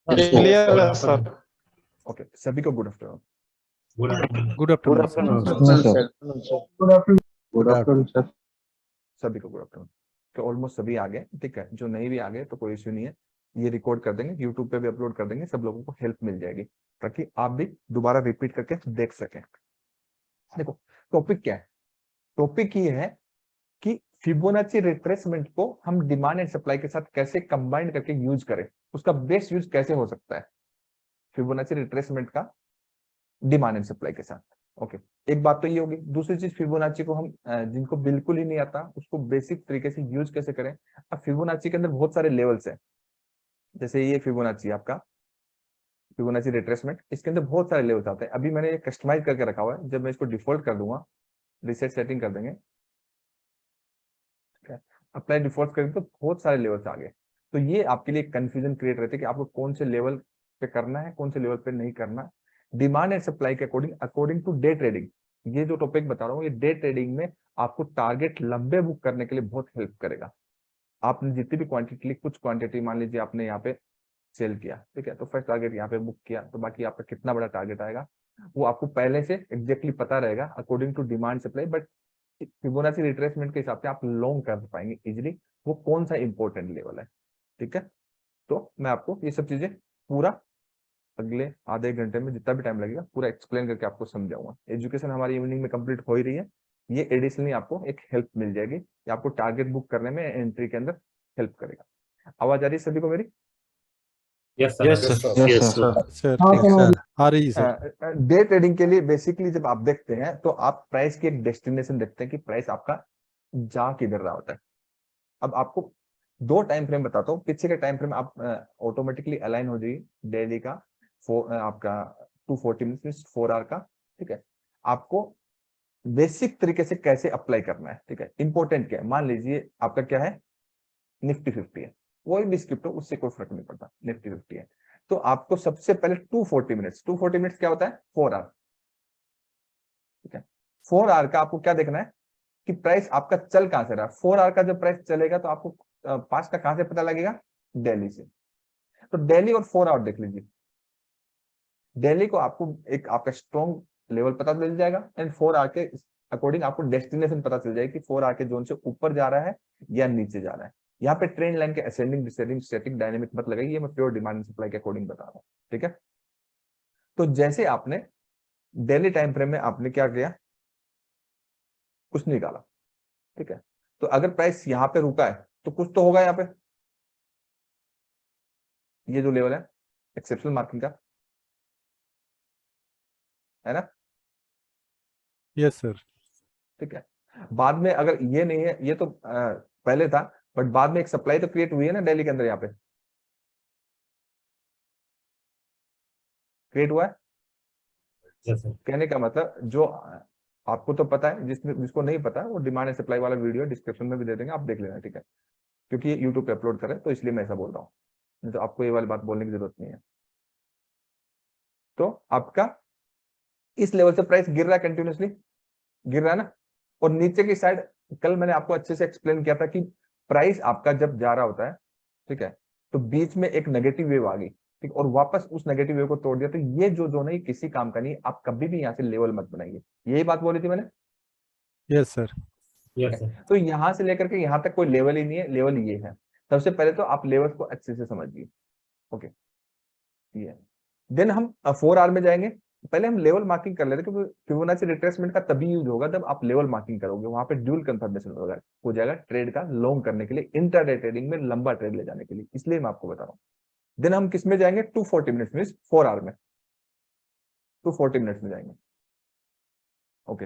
Clear है sir. Okay, सभी को good afternoon. Good afternoon sir. Good afternoon sir. सभी को गुड आफ्टरनून। तो ऑलमोस्ट सभी आ गए, ठीक है। जो नहीं भी आ गए तो कोई इश्यू नहीं है, ये रिकॉर्ड कर देंगे, यूट्यूब पे भी अपलोड कर देंगे, सब लोगों को हेल्प मिल जाएगी ताकि आप भी दोबारा रिपीट करके देख सकें। देखो टॉपिक क्या है, टॉपिक ये है कि फिबोनाची रिट्रेसमेंट को हम डिमांड एंड सप्लाई के साथ कैसे कंबाइन करके यूज करें, उसका बेस्ट यूज कैसे हो सकता है फिबोनाची रिट्रेसमेंट का डिमांड एंड सप्लाई के साथ। ओके, एक बात तो ये होगी। दूसरी चीज, फिबोनाची को हम जिनको बिल्कुल ही नहीं आता उसको बेसिक तरीके से यूज कैसे करें। अब फिबोनाची के अंदर बहुत सारे लेवल्स हैं, जैसे ये फिबोनाची आपका फिबोनाची रिट्रेसमेंट, इसके अंदर बहुत सारे लेवल्स आते हैं। अभी मैंने ये कस्टमाइज करके रखा हुआ है, जब मैं इसको डिफॉल्ट कर दूंगा, रिसेट सेटिंग कर देंगे, अप्लाई डिफॉल्ट करेंगे तो बहुत सारे लेवल्स आ गए। तो ये आपके लिए कंफ्यूजन क्रिएट रहती है कि आपको कौन से लेवल पे करना है, कौन से लेवल पे नहीं करना। डिमांड एंड सप्लाई के अकॉर्डिंग टू डे ट्रेडिंग, ये जो टॉपिक बता रहा हूँ ये डे ट्रेडिंग में आपको टारगेट लंबे बुक करने के लिए बहुत हेल्प करेगा। आपने जितनी भी क्वांटिटी ली, कुछ क्वांटिटी मान लीजिए आपने यहाँ पे सेल किया, ठीक है, तो फर्स्ट टारगेट यहाँ पे बुक किया, तो बाकी आपका कितना बड़ा टारगेट आएगा वो आपको पहले से एग्जैक्टली पता रहेगा according to demand supply. But Fibonacci retracement के हिसाब से आप लॉन्ग कर पाएंगे इजिली, वो कौन सा इंपॉर्टेंट लेवल है, ठीक है। तो मैं आपको ये सब चीजें पूरा अगले आधे घंटे में जितना भी टाइम लगेगा पूरा एक्सप्लेन करके आपको समझाऊंगा। एजुकेशन हमारी इवनिंग में कंप्लीट हो ही रही है, ये एडिशनली आपको एक हेल्प मिल जाएगी, ये आपको टारगेट बुक करने में एंट्री के अंदर हेल्प करेगा। आवाज आ रही है सभी को मेरी? Yes yes sir. Sir. Yes sir. Sir आ रही है सर। डे ट्रेडिंग के लिए बेसिकली जब आप देखते हैं तो आप प्राइस की एक डेस्टिनेशन देखते हैं कि प्राइस आपका जा किधर रहा होता है। अब आपको दो टाइम फ्रेम बताता हूँ, पीछे का टाइम फ्रेम आप ऑटोमेटिकली अलाइन हो जाइए, डेली का आपका 240 मिनट 4 आवर का, ठीक है। आपको बेसिक तरीके से कैसे अप्लाई करना है, ठीक है। इंपॉर्टेंट क्या है, मान लीजिए आपका क्या है, निफ्टी 50 है, कोई भी स्क्रिप्ट हो उससे कोई फर्क नहीं पड़ता, निफ्टी 50 है। तो आपको सबसे पहले 240 मिनट्स क्या होता है, 4 आवर, ठीक है। 4 आवर का आपको क्या देखना है कि प्राइस आपका चल कहां से रहा है। 4 आवर का जब प्राइस चलेगा तो आपको पास्ट का कहां से पता लगेगा, दिल्ली से। तो दिल्ली और 4 आवर देख लीजिए, दिल्ली को आपको एक आपका स्ट्रॉन्ग लेवल पता मिल जाएगा एंड 4 आवर के अकॉर्डिंग आपको डेस्टिनेशन पता चल जाएगी कि 4 आवर के जोन से ऊपर जा रहा है या नीचे जा रहा है। यहाँ पे ट्रेंड लाइन के असेंडिंग डिसेंडिंग स्टैटिक डायनेमिक मत लगाइए, ये मैं प्योर डिमांड एंड सप्लाई के अकॉर्डिंग बता रहा हूँ, ठीक है। तो जैसे आपने डेली टाइम फ्रेम में आपने क्या किया, कुछ नहीं निकाला, ठीक है। तो अगर प्राइस यहाँ पे रुका है तो कुछ तो होगा यहाँ पे, ये जो लेवल है एक्सेप्शनल मार्किंग का, है ना। Yes sir. ठीक है, बाद में अगर ये नहीं है, ये तो पहले था, बट बाद में एक सप्लाई तो क्रिएट हुई है ना दिल्ली के अंदर, यहाँ पे क्रिएट हुआ है। Yes sir. कहने का मतलब जो आपको तो पता है, जिसको नहीं पता वो डिमांड एंड सप्लाई वाला वीडियो डिस्क्रिप्शन में भी दे देंगे, आप देख लेना, ठीक है। क्योंकि ये यूट्यूब पे अपलोड करें तो इसलिए मैं ऐसा बोल रहा हूँ, नहीं तो आपको ये वाली बात बोलने की जरूरत नहीं है। तो आपका इस लेवल से प्राइस गिर रहा है, कंटिन्यूसली गिर रहा है ना, और नीचे की साइड कल मैंने आपको अच्छे से एक्सप्लेन किया था कि प्राइस आपका जब जा रहा होता है, ठीक है, तो बीच में एक नेगेटिव वेव आ गई, ठीक, और वापस उस नेगेटिव वेव को तोड़ दिया, तो ये जो जोन है किसी काम का नहीं, आप कभी भी यहाँ से लेवल मत बनाइए, यही बात बोली थी मैंने। Yes sir. Yes sir. तो यहां से लेकर के यहां तक कोई लेवल ही नहीं है, लेवल ये है। सबसे पहले तो आप लेवल्स को अच्छे से समझिए, ओके। ये देन हम 4 आवर में जाएंगे, पहले हम लेवल मार्किंग कर लेते हैं, क्योंकि फिबोनाची रिट्रेसमेंट का तभी यूज होगा जब आप लेवल मार्किंग करोगे, वहां पे ड्यूल कंफर्मेशन हो जाएगा ट्रेड का लॉन्ग करने के लिए, इंट्राडे ट्रेडिंग में लंबा ट्रेड ले जाने के लिए, इसलिए मैं आपको बता रहा हूँ। देन हम किस में जाएंगे, 240 मिनट्स में, 4 आवर में 240 मिनट्स में जाएंगे, ओके।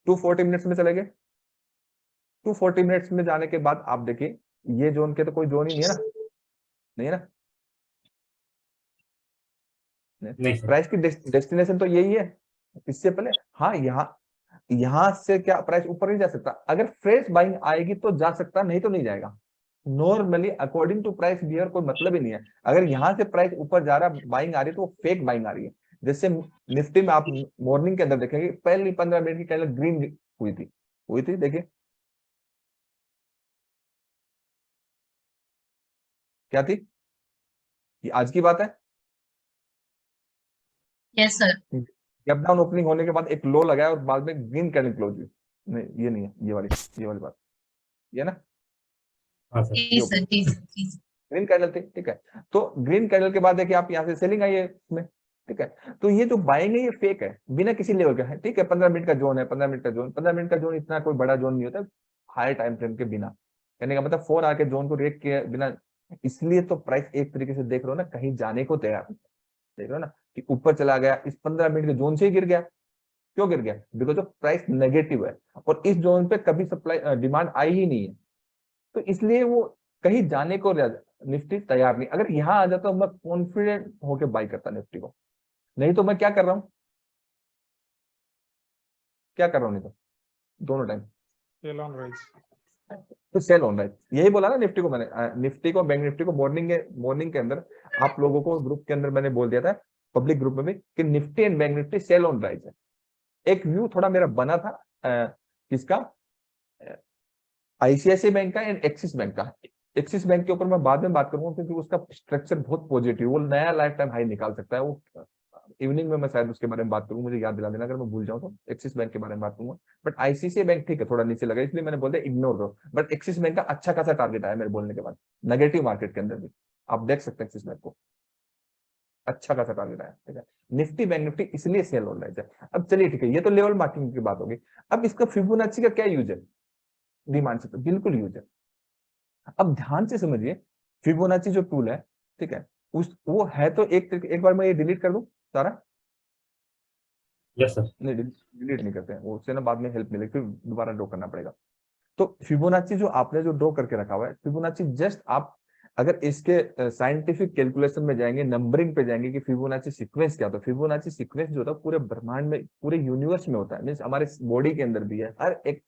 240 मिनट्स में चले गए, 240 मिनट्स में जाने के बाद आप देखिए ये जोन के तो कोई जोन ही नहीं है ना, नहीं है ना, प्राइस की डेस्टिनेशन तो यही है। इससे पहले हाँ, यहां से क्या प्राइस ऊपर नहीं जा सकता, अगर फ्रेश बाइंग आएगी तो जा सकता, नहीं तो नहीं जाएगा। Normally according to price behaviour कोई मतलब ही नहीं है, अगर यहां से प्राइस ऊपर जा रहा है, बाइंग आ रही है, तो वो फेक बाइंग आ रही है। जैसे निफ्टी में आप मॉर्निंग के अंदर देखेंगे पहली 15 मिनट की कैंडल ग्रीन हुई थी देखिए, क्या थी, ये आज की बात है, yes sir. Gap down opening होने के बाद एक लो लगाया और बाद में ग्रीन कैंडल क्लोज हुई। नहीं, ये नहीं है, ये वाली बात, ये ना, हाँ सर। जी सर, जी सर, जी सर। ग्रीन कैंडल थी, ठीक है। तो ग्रीन कैंडल के बाद देखिए आप यहाँ से सेलिंग आई है इसमें, ठीक है। तो ये जो बाइंग है ये फेक है, बिना किसी लेवल का है, ठीक है। 15 मिनट का जोन है, 15 मिनट का जोन, 15 मिनट का जोन इतना कोई बड़ा जोन नहीं होता हाई टाइम फ्रेम के बिना। कहने का मतलब 4 आवर के जोन को रेक किए बिना, इसलिए तो प्राइस एक तरीके से देख रहे हो ना, कहीं जाने को तैयार नहीं। देख रहे हो ना कि ऊपर चला गया, इस 15 मिनट के जोन से ही गिर गया। क्यों गिर गया? बिकॉज ऑफ प्राइस नेगेटिव है और इस जोन पे कभी सप्लाई डिमांड आई ही नहीं है, तो इसलिए वो कहीं जाने को निफ्टी तैयार नहीं। अगर यहाँ आ जाता तो मैं कॉन्फिडेंट होकर बाई करता निफ्टी को, नहीं तो मैं क्या कर रहा हूँ, क्या कर रहा हूँ, नहीं तो दोनों टाइम सेल ऑन राइज। तो सेल ऑन राइट। यही बोला ना निफ्टी को मैंने, निफ्टी को, बैंक निफ्टी को मॉर्निंग के अंदर आप लोगों को ग्रुप के अंदर मैंने बोल दिया था, पब्लिक ग्रुप में भी, कि Nifty and bank Nifty sell on rise है। एक व्यू थोड़ा मेरा बना था किसका, आईसीआईसीआई बैंक का एंड एक्सिस बैंक का। एक्सिस बैंक के ऊपर मैं बाद में बात करूंगा क्योंकि उसका स्ट्रक्चर बहुत पॉजिटिव, वो नया लाइफ टाइम हाई निकाल सकता है। वो इवनिंग में मैं शायद उसके बारे में बात करूंगा, मुझे याद दिला देना अगर मैं भूल जाऊं तो। एक्सिस बैंक के बारे में बात करूंगा, बट आईसीआईसीआई बैंक ठीक है, थोड़ा नीचे लगा इसलिए मैंने बोल दिया इग्नोर करो। बट एक्सिस बैंक का अच्छा खासा टारगेट आया मेरे बोलने के बाद, नेगेटिव मार्केट के अंदर भी आप देख सकते हैं एक्सिस बैंक को, अच्छा खासा टारगेट आया, ठीक है। निफ्टी बैंक निफ्टी इसलिए सेल हो रहा है। अब चलिए ठीक है, ये तो लेवल मार्किंग की बात होगी। अब इसका फिबोनाची का क्या यूज है? डिमांड से तो बिल्कुल यूज है। अब ध्यान से समझिए, फिबोनाची जो टूल है, ठीक है, उस वो है तो एक बार मैं ये डिलीट कर दूं सारा। Yes sir. नहीं, डिलीट नहीं करते हैं, वो उससे ना बाद में हेल्प मिलेगी, फिर दोबारा ड्रॉ करना पड़ेगा। तो फिबोनाची जो आपने जो ड्रॉ करके रखा हुआ है, फिबोनाची जस्ट आप अगर इसके साइंटिफिक कैलकुलेशन में जाएंगे, नंबरिंग पे जाएंगे कि फिबोनाची सीक्वेंस क्या होता है। फिबोनाची सीक्वेंस जो होता है पूरे ब्रह्मांड में, पूरे यूनिवर्स में होता है, मींस हमारे बॉडी के अंदर भी है, हर एक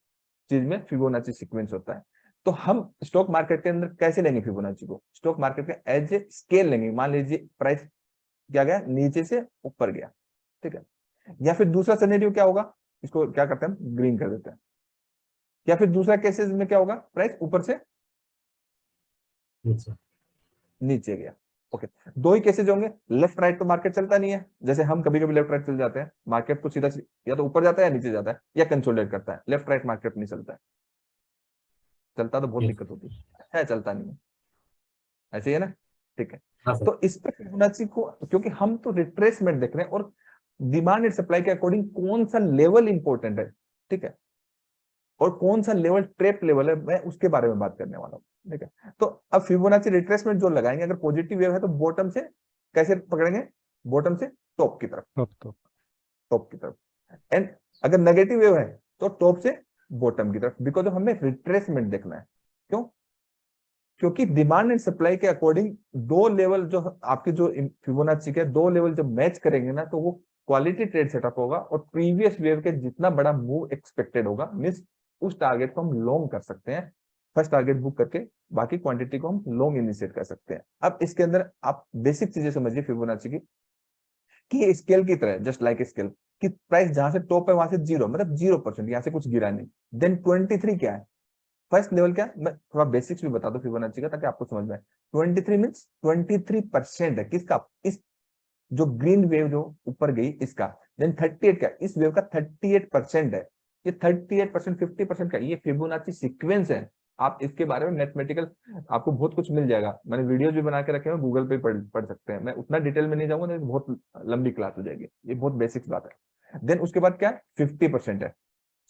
चीज में फिबोनाची सीक्वेंस होता है। तो हम स्टॉक मार्केट के अंदर कैसे लेंगे फिबोनाची को? स्टॉक मार्केट का एज ए स्केल लेंगे। मान लीजिए प्राइस क्या गया, नीचे से ऊपर गया, ठीक है। या फिर दूसरा सिनेरियो क्या होगा, इसको क्या करते हैं हम, ग्रीन कर देते हैं। या फिर दूसरा केसेस में क्या होगा, प्राइस ऊपर से नीचे गया। ओके, दो ही केसेस होंगे। लेफ्ट राइट तो मार्केट चलता नहीं है, जैसे हम कभी कभी लेफ्ट राइट चल जाते हैं, मार्केट तो सीधा या तो ऊपर जाता है या नीचे जाता है या कंसोलिडेट करता है। लेफ्ट राइट मार्केट नहीं चलता है, चलता तो बहुत दिक्कत होती है, चलता नहीं है, ऐसे ही है ना, ठीक है। हाँ सर। तो इस पर फिबोनाची को, क्योंकि हम तो रिट्रेसमेंट देख रहे हैं और डिमांड एंड सप्लाई के अकॉर्डिंग कौन सा लेवल इंपॉर्टेंट है, ठीक है, और कौन सा लेवल ट्रेप लेवल है, मैं उसके बारे में बात करने वाला हूँ, ठीक है। तो अब फिबोनाची रिट्रेसमेंट जो लगाएंगे, अगर पॉजिटिव वेव है तो बॉटम से कैसे पकड़ेंगे, बॉटम से टॉप की तरफ, तो टॉप की तरफ। एंड अगर नेगेटिव वेव है तो टॉप से बॉटम की तरफ, बिकॉज हमें रिट्रेसमेंट देखना है। क्यों? क्योंकि डिमांड एंड सप्लाई के अकॉर्डिंग दो लेवल जो आपके जो फिबोनाची के दो लेवल जब मैच करेंगे ना, तो वो क्वालिटी ट्रेड सेटअप होगा और प्रीवियस वेव के जितना बड़ा मूव एक्सपेक्टेड होगा, मींस उस टारगेट को हम लॉन्ग कर सकते हैं, फर्स्ट टारगेट बुक करके बाकी क्वांटिटी को हम लॉन्ग इनिशिएट कर सकते हैं। अब इसके अंदर आप बेसिक चीजें समझिए फिबोनाची की, कि ये स्केल की तरह है, जस्ट लाइक स्केल, कि प्राइस जहां से टॉप है वहां से 0 मतलब 0%, यहां से कुछ गिरा नहीं। देन 23 क्या है, फर्स्ट लेवल क्या है, मैं थोड़ा बेसिक्स भी बता दूं फिबोनाची का ताकि आपको समझ में आए। 23 मींस 23% है किसका, इस जो ग्रीन वेव जो ऊपर गई इसका। देन 38 क्या, इस वेव का 38% है। ये 38% 50% का ये फिबोनाची सीक्वेंस है। आप इसके बारे में मैथमेटिकल आपको बहुत कुछ मिल जाएगा, मैंने वीडियोज भी बना के रखे हैं, गूगल पे पढ़ सकते हैं। मैं उतना डिटेल में नहीं जाऊंगा, नहीं बहुत लंबी क्लास हो जाएगी, ये बहुत बेसिक बात है। देन उसके बाद क्या है, 50% है।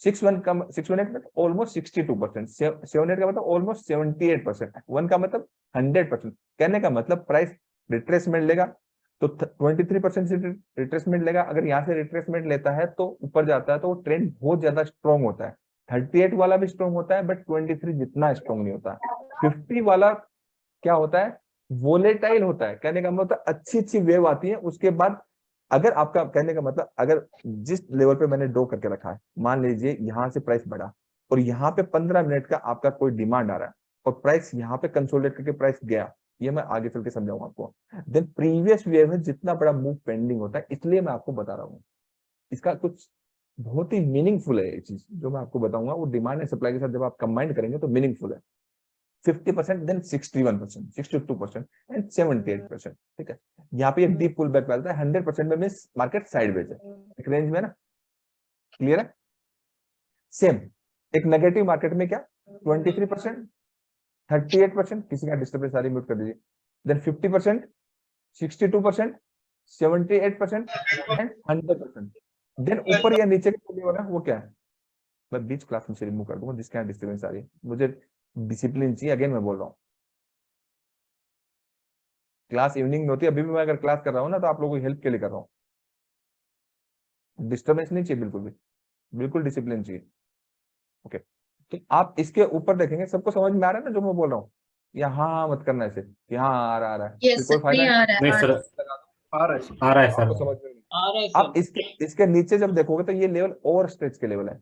6-1 का 6-1 मतलब ऑलमोस्ट 62%, 7-8 का मतलब ऑलमोस्ट 78%, 1 का मतलब 100%। कहने का मतलब प्राइस रिट्रेसमेंट लेगा तो 23% से रिट्रेसमेंट लेगा। अगर यहाँ से रिट्रेसमेंट लेता है तो ऊपर जाता है तो वो ट्रेंड बहुत ज्यादा स्ट्रॉन्ग होता है। 38 वाला भी स्ट्रॉन्ग होता है बट 23 जितना स्ट्रॉन्ग नहीं होता। 50 वाला क्या होता है, वोलेटाइल होता है। कहने का मतलब अच्छी अच्छी वेव आती है उसके बाद, अगर आपका कहने का मतलब अगर जिस लेवल पे मैंने ड्रॉ करके रखा है, मान लीजिए यहाँ से प्राइस बढ़ा और यहाँ पे 15 मिनट का आपका कोई डिमांड आ रहा है और प्राइस यहाँ पे कंसोलिडेट करके प्राइस गया, ये मैं आगे चल के समझाऊंगा आपको। देन प्रीवियस वेव है जितना बड़ा मूव पेंडिंग होता है, इसलिए मैं आपको बता रहा हूँ। इसका कुछ बहुत ही मीनिंगफुल है ये चीज जो मैं आपको बताऊंगा, वो डिमांड एंड सप्लाई के साथ जब आप कंबाइन करेंगे तो मीनिंगफुल है। 50%, देन 61%, 62% एंड 78%। ठीक है, यहाँ पे एक डीप पुल बैक मिलता है 100% में, मींस मार्केट साइडवेज है, एक रेंज में ना। क्लियर है? सेम एक नेगेटिव मार्केट में क्या 23%, 38%, किसी का डिस्टर्बेंस सारी म्यूट कर दीजिए, देन 50%, 62%, 78% एंड 100%। देन ऊपर या नीचे का लेवल है वो क्या है, मैं बीच क्लास में से रिमूव कर दूंगा जिसके यहाँ डिस्टर्बेंस आ रही है। मुझे डिसिप्लिन चाहिए, अगेन मैं बोल रहा हूँ, क्लास इवनिंग में होती है, अभी भी मैं अगर क्लास कर रहा हूँ ना तो आप लोगों की हेल्प के लिए कर रहा हूँ। डिस्टर्बेंस नहीं चाहिए बिल्कुल भी, बिल्कुल डिसिप्लिन चाहिए। ओके, तो आप इसके ऊपर देखेंगे, सबको समझ में आ रहा है ना जो मैं बोल रहा हूँ, या हाँ मत करना ऐसे कि हाँ आ रहा है, यस फिर कोई सर, फायदा नहीं नहीं। आ रहा नहीं है, सर, आ रहा है आ रहा है सर। आपको समझ में नहीं आ रहा है आप इसके नीचे जब देखोगे तो ये लेवल ओवर स्ट्रेच के लेवल है,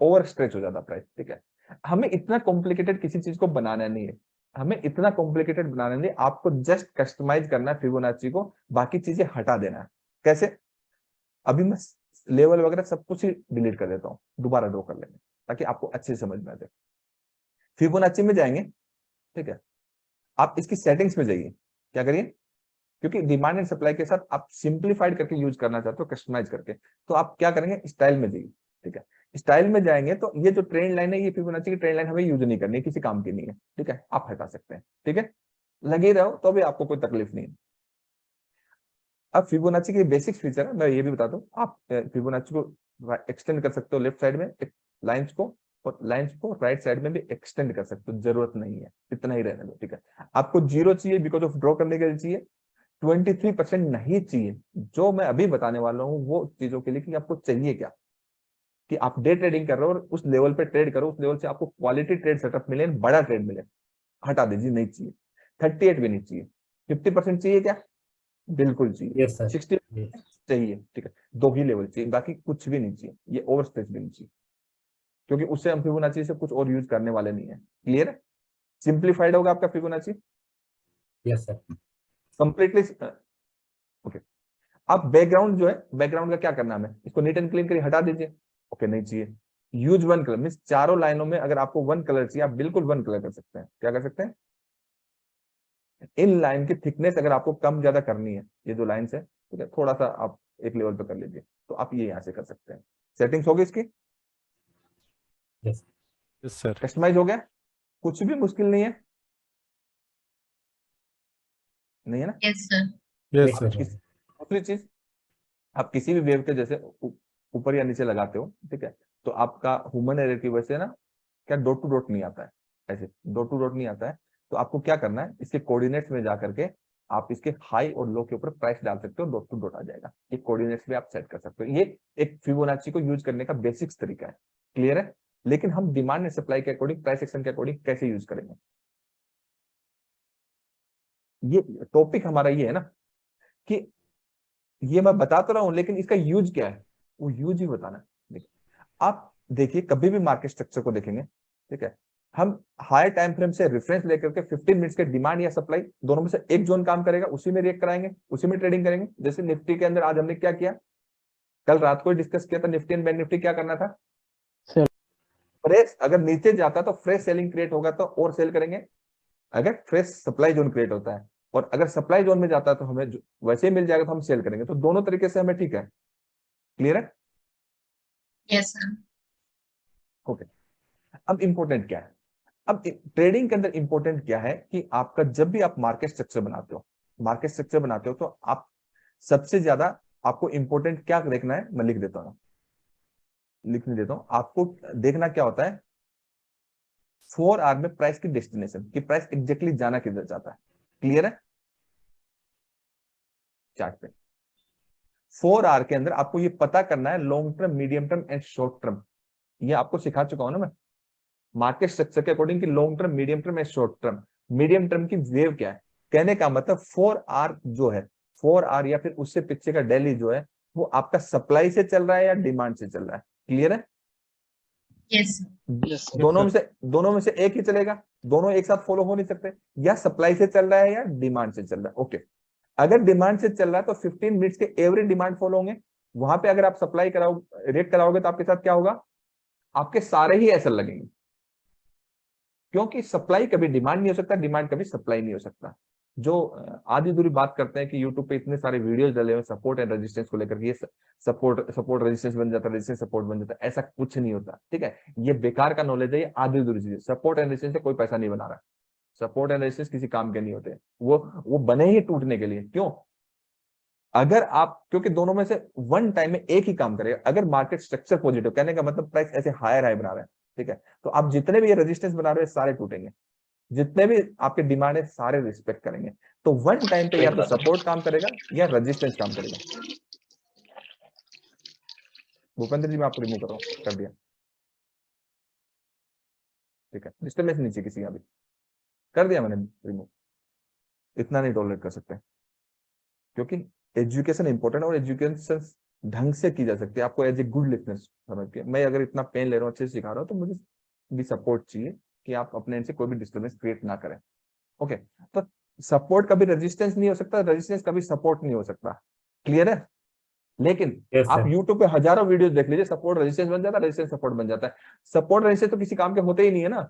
ओवर स्ट्रेच हो जाता प्राइस। ठीक है, हमें इतना कॉम्प्लिकेटेड किसी चीज को बनाना नहीं है, हमें इतना कॉम्प्लिकेटेड बनाना नहीं, आपको जस्ट कस्टमाइज करना है फिबोनाची को, बाकी चीजें हटा देना है। कैसे? अभी मैं लेवल वगैरह सब कुछ ही डिलीट कर देता हूँ, दोबारा ड्रॉ कर लेंगे ताकि आपको अच्छे से समझ में आ जाए। फिबोनाची में जाएंगे, ठीक है, आप इसकी सेटिंग्स में जाइए, क्या करिए, क्योंकि डिमांड एंड सप्लाई के साथ आप सिंप्लीफाइड करके यूज करना चाहते हो, कस्टमाइज करके, तो आप क्या करेंगे, स्टाइल में जाइए। ठीक है, स्टाइल में जाएंगे तो ये जो ट्रेंड लाइन है, ये फिबोनाची की ट्रेंड लाइन हमें यूज नहीं करनी, किसी काम की नहीं है। ठीक है, आप हटा सकते हैं। ठीक है, लगे रहो तो भी आपको कोई तकलीफ नहीं है। अब फिबोनाची के बेसिक फीचर है, मैं ये भी बता दूं, आप फिबोनाची को एक्सटेंड कर सकते हो लेफ्ट साइड में लाइंस को, और लाइंस को राइट साइड में भी एक्सटेंड कर सकते हो, जरूरत नहीं है, इतना ही रहने दो। ठीक है, आपको 0 चाहिए बिकॉज ऑफ ड्रॉ करने के लिए चाहिए, 23% नहीं चाहिए। जो मैं अभी बताने वाला हूँ वो चीजों के लिए कि आपको चाहिए क्या, कि आप डे ट्रेडिंग कर रहे हो और उस लेवल पे ट्रेड करो, उस लेवल से आपको क्वालिटी ट्रेड सेटअप मिले, बड़ा ट्रेड मिले, हटा दीजिए, नहीं चाहिए। 38 भी नहीं चाहिए। 50% चाहिए क्या? बिल्कुल चाहिए। Yes sir. 60 चाहिए। ठीक है, 2 ही लेवल चाहिए, बाकी कुछ भी नहीं चाहिए, ये ओवर स्ट्रेच भी नहीं चाहिए, क्योंकि उससे हम फिबोनाची से कुछ और यूज करने वाले नहीं है। क्लियर है? सिंप्लीफाइड होगा आपका Fibonacci yes sir. Completely. Okay, अब बैकग्राउंड जो है, बैकग्राउंड का क्या करना है, हमें इसको नीट एंड क्लीन करिए, हटा दीजिए। ओके, नहीं चाहिए। यूज वन कलर, मीन चारों लाइनों में अगर आपको वन कलर चाहिए, आप बिल्कुल वन कलर कर सकते हैं। क्या कर सकते हैं? इन लाइन की थिकनेस अगर आपको कम ज्यादा करनी है, ये जो लाइन है, ठीक है, थोड़ा सा आप एक लेवल पे कर लीजिए, तो आप ये यहां से कर सकते हैं। सेटिंग्स होगी इसकी, यस सर। कस्टमाइज हो गया, कुछ भी मुश्किल नहीं है, नहीं है ना? यस सर, यस आप सर। दूसरी चीज, आप किसी भी वेव के जैसे ऊपर या नीचे लगाते हो, ठीक है, तो आपका ह्यूमन एरर की वजह से ना, क्या डॉट टू डॉट नहीं आता है, ऐसे डॉट टू डॉट नहीं आता है, तो आपको क्या करना है, इसके कोऑर्डिनेट्स में जा करके आप इसके हाई और लो के ऊपर प्राइस डाल सकते हो, डॉट टू डॉट आ जाएगा, ये कोऑर्डिनेट्स भी आप सेट कर सकते हो। ये एक फिबोनाची को यूज करने का बेसिक्स तरीका है। क्लियर है? लेकिन हम डिमांड एंड सप्लाई के अकॉर्डिंग, प्राइस एक्शन के अकॉर्डिंग कैसे यूज करेंगे, ये टॉपिक हमारा ये है ना, कि ये मैं बता तो रहा हूं लेकिन इसका यूज क्या है, वो यूज ही बताना है। देखिए, आप देखिए कभी भी मार्केट स्ट्रक्चर को देखेंगे, ठीक है, हम हायर टाइम फ्रेम से रेफरेंस लेकर के 15 मिनट्स के डिमांड या सप्लाई दोनों में से एक जोन काम करेगा, उसी में रिएक्ट कराएंगे, उसी में ट्रेडिंग करेंगे। जैसे निफ्टी के अंदर आज हमने क्या किया, कल रात को डिस्कस किया था, निफ्टी एंड बैंक निफ्टी क्या करना था, फ्रेश अगर नीचे जाता तो फ्रेश सेलिंग क्रिएट होगा तो और सेल करेंगे, अगर फ्रेश सप्लाई जोन क्रिएट होता है, और अगर सप्लाई जोन में जाता है तो हमें वैसे ही मिल जाएगा तो हम सेल करेंगे, तो दोनों तरीके से हमें ठीक है। क्लियर है? यस सर, ओके, अब इंपॉर्टेंट क्या है, अब ट्रेडिंग के अंदर इंपॉर्टेंट क्या है कि आपका जब भी आप मार्केट स्ट्रक्चर बनाते हो, मार्केट स्ट्रक्चर बनाते हो तो आप सबसे ज्यादा आपको इंपॉर्टेंट क्या देखना है, मैं लिख देता हूं, लिखने देता हूं आपको। देखना क्या होता है, 4 आवर में प्राइस की डेस्टिनेशन, कि प्राइस एग्जैक्टली जाना किधर चाहता है। क्लियर है? चार्ट पे 4 आवर के अंदर आपको ये पता करना है, long term, medium term and short term, ये आपको सिखा चुका हूं ना मैं मार्केट स्ट्रक्चर के अकॉर्डिंग, की long term, medium term and short term. Medium term की वेव क्या है, कहने का मतलब 4 आवर जो है, 4 आवर या फिर उससे पीछे का डेली जो है, वो आपका सप्लाई से चल रहा है या डिमांड से चल रहा है। क्लियर है? यस सर, दोनों में से एक ही चलेगा, दोनों एक साथ फॉलो हो नहीं सकते, या सप्लाई से चल रहा है या डिमांड से चल रहा है। ओके, अगर डिमांड से चल रहा है तो 15 मिनट्स के एवरेज डिमांड फॉलो होंगे, वहां पे अगर आप सप्लाई कराओ, रेट कराओगे तो आपके साथ क्या होगा, आपके सारे ही ऐसा लगेंगे। क्योंकि सप्लाई कभी डिमांड नहीं हो सकता, डिमांड कभी सप्लाई नहीं हो सकता। जो आधी दूरी बात करते हैं कि यूट्यूब पे इतने सारे वीडियोस डले हुए सपोर्ट एंड रेजिस्टेंस को लेकर, ये सपोर्ट रेजिस्टेंस बन जाता है, रेजिस्टेंस सपोर्ट बन जाता है, ऐसा कुछ नहीं होता, ठीक है। ये बेकार का नॉलेज है, ये आधी दूरी चीज है। सपोर्ट एंड रेजिस्टेंस से कोई पैसा नहीं बना रहा, सपोर्ट एंड रेजिस्टेंस किसी काम के नहीं होते, वो बने ही टूटने के लिए। क्यों? अगर आप, क्योंकि दोनों में से वन टाइम में एक ही काम करेगा। अगर मार्केट स्ट्रक्चर पॉजिटिव, कहने का मतलब प्राइस ऐसे हायर हाई बना रहे हैं, ठीक है, तो आप जितने भी ये रेजिस्टेंस बना रहे हैं सारे टूटेंगे, जितने भी आपके डिमांड है सारे रिस्पेक्ट करेंगे। तो वन टाइम पे या तो सपोर्ट काम करेगा या रेजिस्टेंस काम करेगा। भूपेंद्र जी मैं आपको रिमूव कर रहा हूँ, कर दिया, ठीक है। डिस्टर्बेंस नीचे किसी का भी कर दिया मैंने रिमूव, इतना नहीं टॉलरेट कर सकते, क्योंकि एजुकेशन इंपॉर्टेंट, और एजुकेशन ढंग से की जा सकती है। आपको एज ए गुड लिसनर समझ के, मैं अगर इतना पेन ले रहा हूँ, अच्छे से सिखा रहा हूँ, तो मुझे भी सपोर्ट चाहिए कि आप अपने एंड से कोई भी डिस्टर्बेंस क्रिएट ना करें। ओके, तो सपोर्ट कभी रेजिस्टेंस नहीं हो सकता, रेजिस्टेंस कभी सपोर्ट नहीं हो सकता, क्लियर है। लेकिन Yes, आप sir. यूट्यूब पे हजारों वीडियो देख लीजिए, सपोर्ट रेजिस्टेंस बन जाता है, रेजिस्टेंस सपोर्ट बन जाता है। सपोर्ट रेजिस्टेंस तो किसी काम के होते ही नहीं है ना,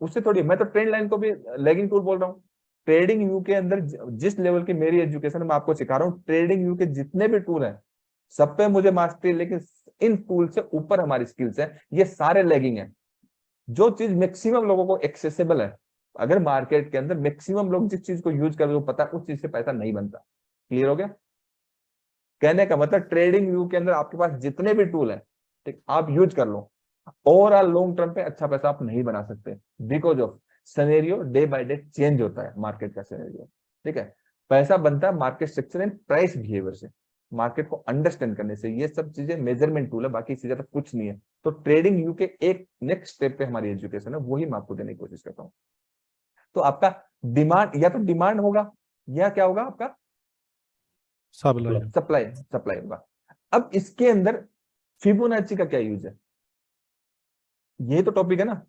उससे थोड़ी। मैं तो ट्रेंड लाइन को भी लैगिंग टूल बोल रहा हूँ। ट्रेडिंग व्यू के अंदर जिस लेवल की मेरी एजुकेशन मैं आपको सिखा रहा हूँ, ट्रेडिंग व्यू के जितने भी टूल हैं सब पे मुझे मास्टरी, लेकिन इन टूल से ऊपर हमारी स्किल्स है, ये सारे लैगिंग है। जो चीज मैक्सिमम लोगों को एक्सेसिबल है, अगर मार्केट के अंदर मैक्सिमम लोग जिस चीज को यूज कर रहे हो पता है, उस चीज से पैसा नहीं बनता। क्लियर हो गया? कहने का मतलब ट्रेडिंग व्यू के अंदर आपके पास जितने भी टूल है, ठीक, आप यूज कर लो, ओवरऑल लॉन्ग टर्म पे अच्छा पैसा आप नहीं बना सकते, because of scenario day by day change होता है, मार्केट का सिनेरियो, ठीक है। पैसा बनता है market structure and price behaviour से, मार्केट को अंडरस्टैंड करने से। ये सब चीजें मेजरमेंट टूल है, बाकी चीजें तो कुछ नहीं है। तो ट्रेडिंग व्यू के एक नेक्स्ट स्टेप पे हमारी एजुकेशन है, वही मैं आपको देने की कोशिश करता हूँ। तो आपका डिमांड, या तो डिमांड होगा या क्या होगा आपका सप्लाई, सप्लाई होगा। अब इसके अंदर फिबोनाची का क्या यूज है, ये तो टॉपिक है ना।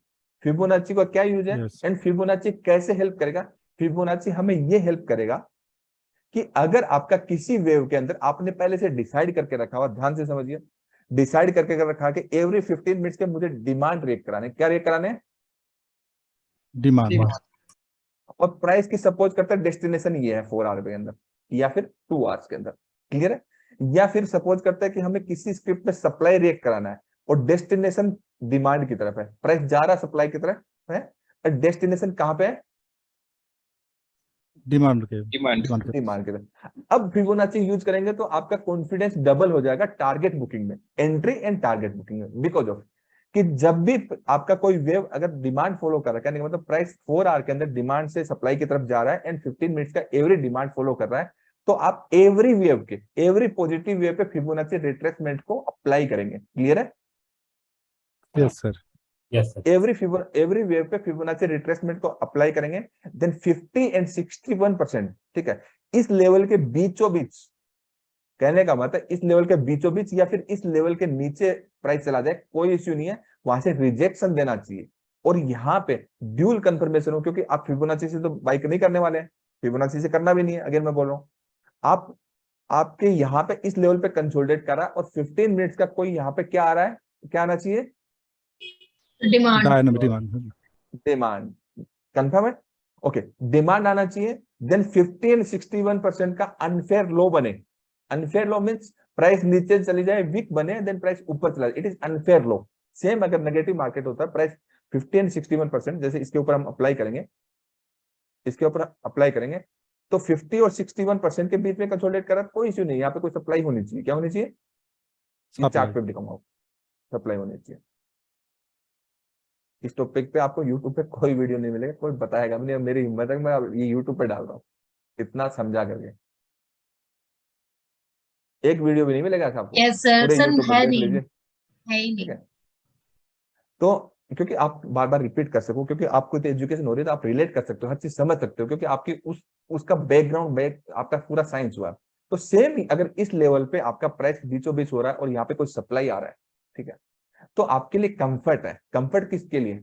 फिबोनाची का क्या यूज है एंड फिबोनाची कैसे हेल्प करेगा? फिबोनाची हमें ये हेल्प करेगा कि अगर आपका किसी वेव के अंदर आपने पहले से डिसाइड करके रखा हुआ, ध्यान से समझिए, डिसाइड करके रखा कि एवरी 15 मिनट्स के मुझे डिमांड रेट कराने, क्या रेट कराने? डिमांड। और प्राइस की सपोज करते हैं डेस्टिनेशन ये है 4 आवर के अंदर या फिर 2 आवर्स के अंदर, क्लियर है। या फिर सपोज करते हैं कि हमें किसी स्क्रिप्ट में सप्लाई रेट कराना है और डेस्टिनेशन डिमांड की तरफ है, प्राइस जा रहा सप्लाई की तरफ है, और डेस्टिनेशन कहां पे है? डिमांड की तरफ। अब फिबोनाची यूज करेंगे तो आपका कॉन्फिडेंस डबल हो जाएगा टारगेट बुकिंग में, एंट्री एंड टारगेट बुकिंग में, बिकॉज ऑफ कि जब भी आपका कोई वेव अगर डिमांड फॉलो कर रहा है, मतलब प्राइस 4 आवर के अंदर डिमांड से सप्लाई की तरफ जा रहा है एंड 15 मिनट्स का एवरी डिमांड फॉलो कर रहा है, तो आप एवरी वेव के, एवरी पॉजिटिव वेव पे फिबोनाची रिट्रेसमेंट को अप्लाई करेंगे। क्लियर है? Yes sir. Yes, sir. Every wave पे फिबोनाची रिट्रेसमेंट को अप्लाई करेंगे। देन 50 एंड 61%, ठीक है, इस लेवल के बीचों बीच, कहने का मतलब इस लेवल के बीचों बीच या फिर इस लेवल के नीचे प्राइस चला जाए, कोई इश्यू नहीं है, वहां से रिजेक्शन देना चाहिए। और यहाँ पे ड्यूल कंफर्मेशन हो, क्योंकि आप फिबोनाची से तो बाइक नहीं करने वाले हैं, फिबोनाची से करना भी नहीं है। अगेन मैं बोल रहा हूँ, आप आपके यहाँ पे इस लेवल पे कंसोलिडेट कर रहा है और 15 मिनट्स का कोई यहाँ पे क्या आ रहा है, क्या आना चाहिए? डिमांड। डिमांड कंफर्म है? ओके, डिमांड आना चाहिए। देन 50 एंड 61% का अनफेयर लो बने। अनफेयर लो मींस प्राइस नीचे चली जाए, वीक बने, देन प्राइस ऊपर चला जाए, it is unfair low. Same अगर नेगेटिव मार्केट होता है, प्राइस 50 एंड 61%, जैसे इसके ऊपर हम अप्लाई करेंगे, इसके ऊपर अप्लाई करेंगे, तो 50 और 61% के बीच में कंसोलिडेट करा, कोई इश्यू नहीं, यहाँ पे कोई सप्लाई होनी चाहिए। क्या होनी चाहिए? चार्ट पे दिखाऊंगा, सप्लाई होनी चाहिए। इस टॉपिक पे आपको YouTube पे कोई वीडियो नहीं मिलेगा, कोई बताएगा भी नहीं, मेरी हिम्मत है मैं ये YouTube पे डाल रहा हूँ इतना समझा करके, एक वीडियो भी नहीं मिलेगा आपको। यस सर, पूरे सर YouTube पर है देख नहीं, लीजिए, है ही ठीक नहीं। है। तो क्योंकि आप बार बार रिपीट कर सको, क्योंकि आपको तो एजुकेशन हो रही है, तो आप रिलेट कर सकते हो, हर चीज समझ सकते हो, क्योंकि आपकी उसका बैकग्राउंड आपका पूरा साइंस हुआ। तो सेम ही अगर इस लेवल पे आपका प्राइस बीचों बीच हो रहा है और यहाँ पे कोई सप्लाई आ रहा है, ठीक है, तो आपके लिए कंफर्ट है। कंफर्ट किसके लिए?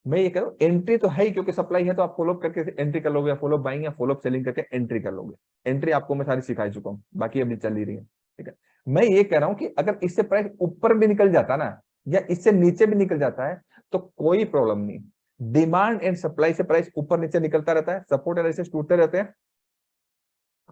मैं ये कह रहा हूँ, एंट्री तो है ही, क्योंकि सप्लाई है तो आप फॉलोअप करके एंट्री कर लोगे, या फॉलोअप बाइंग या फॉलोअप सेलिंग करके एंट्री कर लोगे। एंट्री आपको मैं सारी सिखा चुका हूँ, बाकी अभी चल ही रही है, ठीक है। मैं ये कह रहा हूँ कि अगर इससे प्राइस ऊपर भी निकल जाता ना, या इससे नीचे भी निकल जाता है, तो कोई प्रॉब्लम नहीं। डिमांड एंड सप्लाई से प्राइस ऊपर नीचे निकलता रहता है, सपोर्ट एंड रेजिस्टेंस टूटते रहते हैं,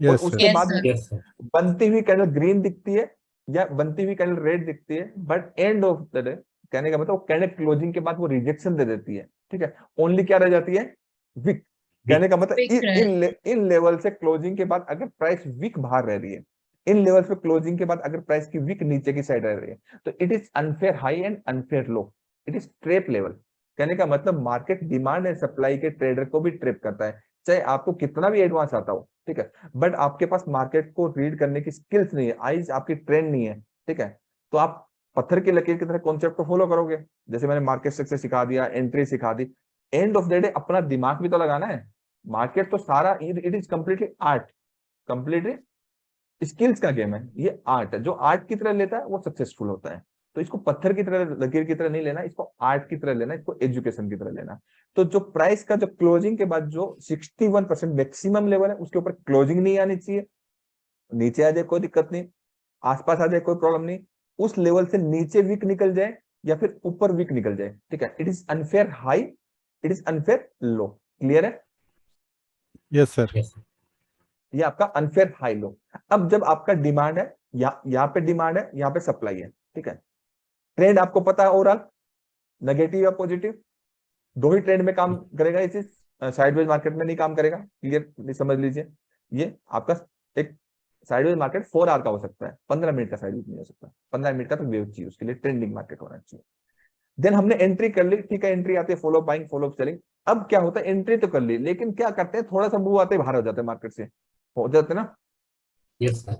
और Yes, sir. उसके Yes, बाद sir. Yes, sir. बनती हुई कैंडल ग्रीन दिखती है या बनती हुई कैंडल रेड दिखती है, but end of the day कहने का मतलब कैंडल क्लोजिंग के बाद वो रिजेक्शन दे देती है, ठीक है, ओनली क्या रह जाती है, विक। कहने का मतलब Wick रहे। इन लेवल से क्लोजिंग के बाद अगर प्राइस विक बाहर रह रही है, इन लेवल पे क्लोजिंग के बाद अगर प्राइस की विक नीचे की साइड रह रही है, तो it is unfair high and unfair low, it is trap level. कहने का मतलब मार्केट डिमांड एंड सप्लाई के ट्रेडर को भी ट्रेप करता है, चाहे आपको कितना भी एडवांस आता हो, ठीक है, बट आपके पास मार्केट को रीड करने की स्किल्स नहीं है, आईज आपकी ट्रेंड नहीं है, ठीक है, तो आप पत्थर की लकीर की तरह कॉन्सेप्ट को फॉलो करोगे। जैसे मैंने मार्केट स्ट्रक्चर सिखा दिया, एंट्री सिखा दी, एंड ऑफ द डे अपना दिमाग भी तो लगाना है। मार्केट तो सारा it is completely art, completely skills का गेम है, ये आर्ट है, जो आर्ट की तरह लेता है वो सक्सेसफुल होता है। तो इसको पत्थर की तरह लकीर की तरह नहीं लेना, इसको आर्ट की तरह लेना, इसको एजुकेशन की तरह लेना। तो जो प्राइस का जो क्लोजिंग के बाद जो 61% मैक्सिमम लेवल है, उसके ऊपर क्लोजिंग नहीं आनी चाहिए, नीचे आ जाए कोई दिक्कत नहीं, आसपास आ जाए कोई प्रॉब्लम नहीं, उस लेवल से नीचे वीक निकल जाए या फिर ऊपर वीक निकल जाए, ठीक है, it is unfair high, it is unfair low. Clear है? Yes, sir. Yes, sir. ये आपका अनफेयर हाई लो। अब जब आपका डिमांड है, यहाँ पे डिमांड है, यहाँ पे सप्लाई है, ठीक है, ट्रेंड आपको पता है ओवरऑल नेगेटिव या पॉजिटिव, दो ही ट्रेंड में काम करेगा ये चीज, साइडवेज मार्केट में नहीं काम करेगा। क्लियर समझ लीजिए, ये आपका एक साइडवेज मार्केट 4 आवर का हो सकता है, 15 मिनट का साइडवेज नहीं हो सकता, 15 मिनट का तो वेव चाहिए, उसके लिए ट्रेंडिंग मार्केट होना चाहिए। देन हमने एंट्री कर ली, ठीक है, एंट्री आती है फॉलो बाइंग फॉलो सेलिंग। अब क्या होता है, एंट्री तो कर ली, लेकिन क्या करते हैं, थोड़ा सा मूव आते बाहर हो जाते हैं मार्केट से, हो जाते ना। Yes, sir.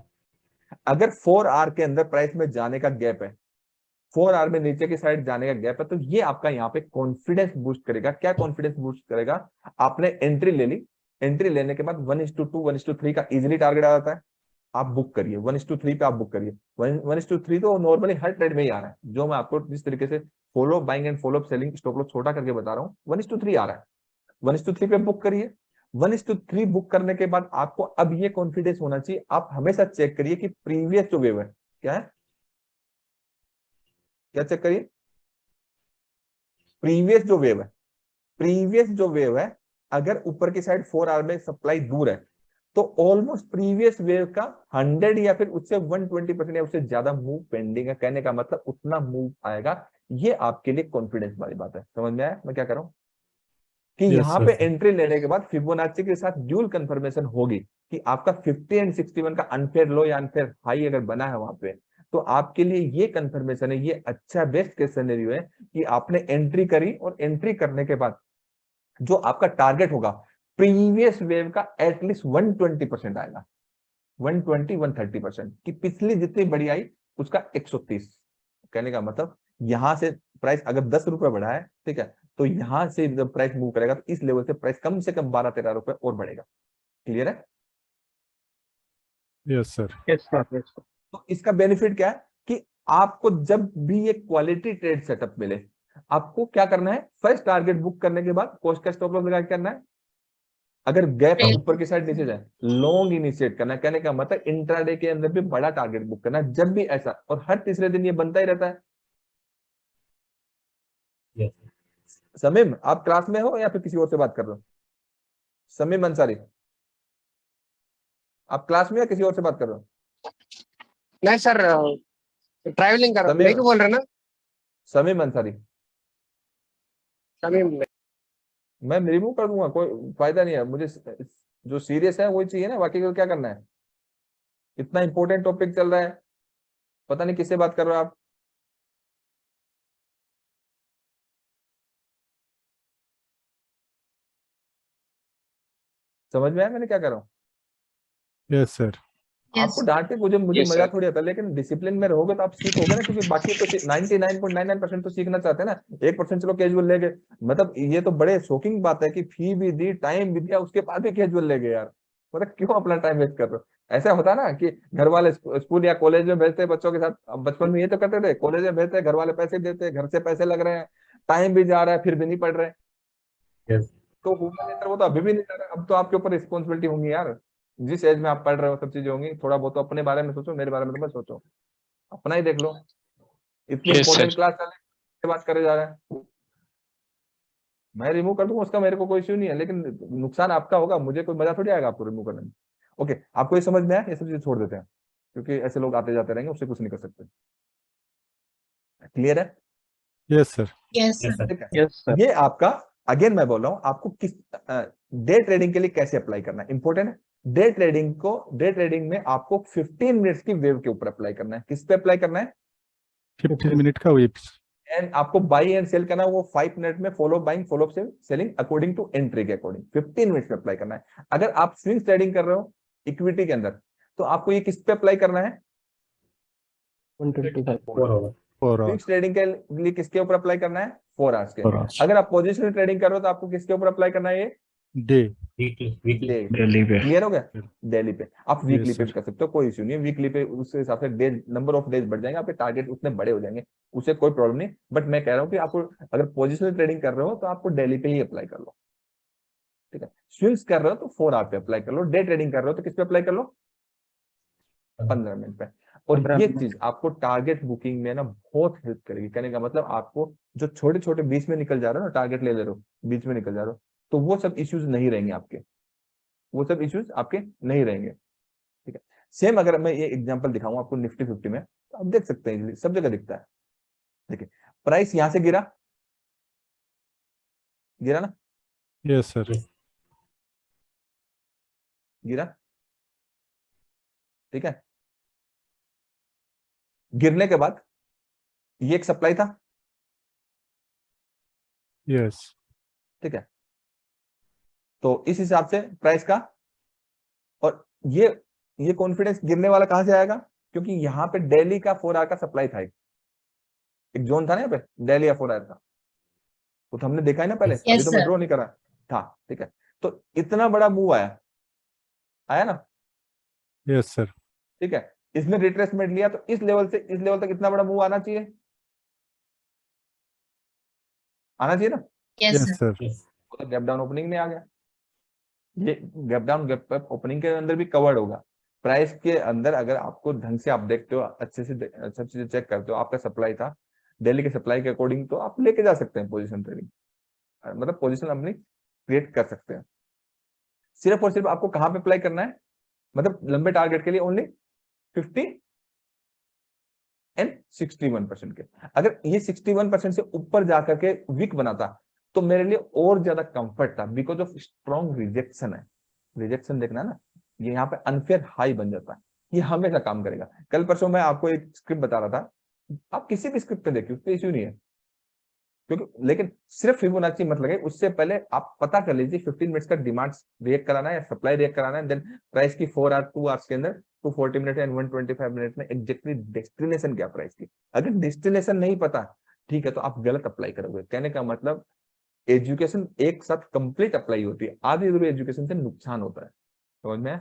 अगर 4 आवर के अंदर प्राइस में जाने का गैप है, 4 आवर में नीचे की साइड जाने का गैप है, तो ये आपका यहाँ पे कॉन्फिडेंस बूस्ट करेगा। क्या कॉन्फिडेंस बूस्ट करेगा, आपने एंट्री ले ली, एंट्री लेने के बाद 1:2 1:3 का इजिली टारगेट आ जाता है, आप बुक करिए 1:3 पे, आप बुक करिए 1:3 तो नॉर्मली हर ट्रेड में ही आ रहा है, जो मैं आपको जिस तरीके से follow buying and follow selling stop loss छोटा करके बता रहा हूँ, 1:3 आ रहा है, 1:3 पे बुक करिए। 1:3 बुक करने के बाद आपको अब ये कॉन्फिडेंस होना चाहिए, आप हमेशा चेक करिए कि प्रीवियस जो वेव है क्या है, क्या चेक करिए, प्रीवियस जो वेव है, प्रीवियस जो वेव है, अगर ऊपर की साइड 4 आवर में सप्लाई दूर है, तो ऑलमोस्ट प्रीवियस वेव का 100 या फिर उससे 120% या उससे ज्यादा मूव पेंडिंग है। कहने का मतलब उतना मूव आएगा, ये आपके लिए कॉन्फिडेंस वाली बात है। समझ में आया मैं क्या कर रहा हूं, कि Yes, यहाँ sir. पे एंट्री लेने के बाद फिबोनाची के साथ ड्यूल कंफर्मेशन होगी कि आपका 50 एंड 61 का अनफेयर लो या अनफेयर हाई अगर बना है वहां पे, तो आपके लिए ये कंफर्मेशन है, ये अच्छा बेस्ट केस सिनेरियो है कि आपने एंट्री करी, और एंट्री करने के बाद जो आपका टारगेट होगा प्रीवियस वेव का एटलीस्ट 120% आएगा, 120-130%, कि पिछली जितनी बड़ी आई उसका 130। कहने का मतलब यहां से प्राइस अगर 10 रुपए बढ़ा है, ठीक है, तो यहां से जब प्राइस मूव करेगा तो इस लेवल से प्राइस कम से कम 12-13 रुपए और बढ़ेगा। क्लियर है? Yes, sir. Yes, sir. Yes, sir. तो इसका बेनिफिट क्या है कि आपको जब भी एक क्वालिटी ट्रेड सेटअप मिले, आपको क्या करना है, फर्स्ट टारगेट बुक करने के बाद कॉस्ट का स्टॉप लॉस लगा के करना है, अगर गैप Right. ऊपर की साइड नीचे जाए लॉन्ग इनिशिएट करना है। कहने का मतलब इंट्राडे के अंदर भी बड़ा टारगेट बुक करना है जब भी ऐसा, और हर तीसरे दिन ये बनता ही रहता है। Yes, sir. समीम आप क्लास में हो या फिर किसी और से बात कर रहे हो? समीम अंसारी, आप क्लास में या किसी और से बात कर रहे हो? नहीं सर, ट्रैवलिंग कर रहा हूँ। समीम नहीं बोल रहे ना? समीम अंसारी, समीम मैं रिमूव कर दूंगा, कोई फायदा नहीं है मुझे, जो सीरियस है वही चाहिए ना, बाकी को क्या करना है। इतना इंपॉर्टेंट टॉपिक चल रहा है, पता नहीं किससे बात कर रहे हो आप। समझ में आया मैंने क्या कर रहा हूँ? Yes, sir. Yes. आपको डांट के मुझे Yes, मजा sir. थोड़ी आता है, लेकिन डिसिप्लिन में रहोगे तो आप सीखोगे ना, क्योंकि बाकी तो 99.99% तो सीखना चाहते हैं ना, 1% चलो कैजुअल ले गए, मतलब ये तो बड़े शॉकिंग बात है कि फी भी दी, टाइम भी दिया, उसके बाद भी कैजुअल ले गए यार, मतलब क्यों अपना टाइम वेस्ट कर रहे हो। ऐसा होता है ना कि घर वाले स्कूल या कॉलेज में भेजते हैं बच्चों के साथ, अब बचपन में ये तो करते थे, कॉलेज में भेजते हैं, घर वाले पैसे देते हैं, घर से पैसे लग रहे हैं, टाइम भी जा रहा है, फिर भी नहीं पढ़ रहे, Yes. तो ह्यूमन नेचर वो तो अभी भी नहीं जा रहा है। अब तो आपके ऊपर रिस्पॉन्सिबिलिटी होंगी यार, जिस एज में आप पढ़ रहे हो सब चीजें होंगी, थोड़ा बहुत तो अपने बारे में सोचो, मेरे बारे में तो मत सोचो, अपना ही देख लो। इतनी Yes, इंपॉर्टेंट sir. क्लास चल रही है, बात करे जा रहा है। मैं रिमूव कर दूंगा उसका, मेरे को कोई इश्यू नहीं है, लेकिन नुकसान आपका होगा, मुझे कोई मजा थोड़ी आएगा आपको रिमूव करने में। ओके, आपको ये समझ में आया? ये सब चीजें छोड़ देते हैं, क्योंकि ऐसे लोग आते जाते रहेंगे, उससे कुछ नहीं कर सकते। क्लियर है? Yes sir. Yes, Yes, sir. sir. ठीक है, Yes, sir. ये आपका, अगेन मैं बोल रहा हूँ, आपको किस डे ट्रेडिंग के लिए कैसे अप्लाई करना है इंपॉर्टेंट है। डे ट्रेडिंग में आपको 15 मिनट्स की वेव के ऊपर अप्लाई करना है। किस पे अप्लाई करना है? 15 मिनट का वेव्स। एंड आपको बाई एंड सेल करना है वो 5 मिनट में, follow buying follow selling according to entry के अकॉर्डिंग 15 मिनट्स में अप्लाई करना है। अगर आप स्विंग ट्रेडिंग कर रहे हो इक्विटी के अंदर, तो आपको ये किस पे अप्लाई करना है? 125. 4 hours. 4 swing hours. ट्रेडिंग के लिए किसके ऊपर अप्लाई करना है? 4 आवर्स के। 4 आवर्स अगर आप पोजिशनल ट्रेडिंग कर रहे हो तो आपको किसके ऊपर अप्लाई करना है? ये डे। Weekly. डे। Delhi पे. क्लियर हो गया? डेली पे। आप वीकली Yes, पे sir. भी कर सकते हो, कोई इश्यू नहीं है। वीकली पे उस हिसाब से डेज, नंबर ऑफ डेज बढ़ जाएंगे, आपके टारगेट उतने बड़े हो जाएंगे, उससे कोई प्रॉब्लम नहीं। बट मैं कह रहा हूँ कि आपको अगर पोजिशनल ट्रेडिंग कर रहे हो तो आपको डेली पे ही अप्लाई कर लो, ठीक है। स्विंग्स कर रहे हो तो 4 आवर पे अप्लाई कर लो, डे ट्रेडिंग कर रहे हो तो किस पे अप्लाई कर लो? 15 मिनट पे। और 15 ये मिनट। चीज आपको टारगेट बुकिंग में ना बहुत हेल्प करेगी। कहने का मतलब, आपको जो छोटे छोटे बीच में निकल जा रहे हो ना, टारगेट ले रहे हो, बीच में निकल जा रहे हो, तो वो सब इश्यूज नहीं रहेंगे आपके, वो सब इश्यूज आपके नहीं रहेंगे, ठीक है। सेम अगर मैं ये एग्जांपल दिखाऊं आपको निफ्टी 50 में, तो आप देख सकते हैं, सब जगह दिखता है। देखिए, प्राइस यहां से गिरा, गिरा ना, यस सर। Yes. गिरा, ठीक है। गिरने के बाद ये एक सप्लाई था, यस। ठीक है। तो इस हिसाब से प्राइस का, और ये कॉन्फिडेंस गिरने वाला कहां से आएगा? क्योंकि यहाँ पे डेली का 4 आवर का सप्लाई था, एक जोन था ना यहाँ पे, डेली या 4 आवर का, तो हमने देखा है ना पहले, Yes. अभी Yes, तो मैं sir. ड्रॉ नहीं करा था, ठीक है। तो इतना बड़ा मूव आया, आया ना, यस सर। ठीक है। इसने रिट्रेसमेंट लिया, तो इस लेवल से इस लेवल तक इतना बड़ा मूव आना चाहिए, आना चाहिए ना। Yes, yes sir. Sir. Yes. वो तो गैप डाउन ओपनिंग में आ गया, ये gap down gap up opening के अंदर भी कवर्ड होगा। प्राइस के अंदर अगर आपको ढंग से आप देखते हो, अच्छे से सब चीजें चेक करते हो, आपका सप्लाई था डेली के सप्लाई के अकॉर्डिंग, तो आप लेके जा सकते हैं पोजीशन ट्रेडिंग, मतलब पोजीशन अपनी क्रिएट कर सकते हैं। सिर्फ और सिर्फ आपको कहां पे अप्लाई करना है? मतलब लंबे टारगेट के लिए ओनली 50 एंड 61% के। अगर ये 61% से ऊपर जाकर के वीक बनाता, तो मेरे लिए और ज्यादा कंफर्ट था, बिकॉज ऑफ स्ट्रॉन्ग रिजेक्शन है। रिजेक्शन देखना ना, ये यहाँ पे अनफेयर हाई बन जाता है, ये हमेशा काम करेगा। कल परसों मैं आपको एक स्क्रिप्ट बता रहा था, आप किसी भी स्क्रिप्ट पे देखिए, उस पर इश्यू नहीं है, क्योंकि लेकिन सिर्फ फिबोनाची मत लगे, उससे पहले आप पता कर लीजिए 15 मिनट्स का डिमांड रिएक्ट कराना है या सप्लाई रिएक्ट कराना है, देन प्राइस की 4 आवर 2 आवर्स के अंदर 240 मिनट एंड 125 मिनट में एग्जैक्टली डेस्टिनेशन क्या प्राइस की। अगर डेस्टिनेशन नहीं पता, ठीक है, तो आप गलत अप्लाई करोगे। कहने का मतलब, एजुकेशन एक साथ कंप्लीट अप्लाई होती है, आधी अधूरी एजुकेशन से नुकसान होता है, समझ में?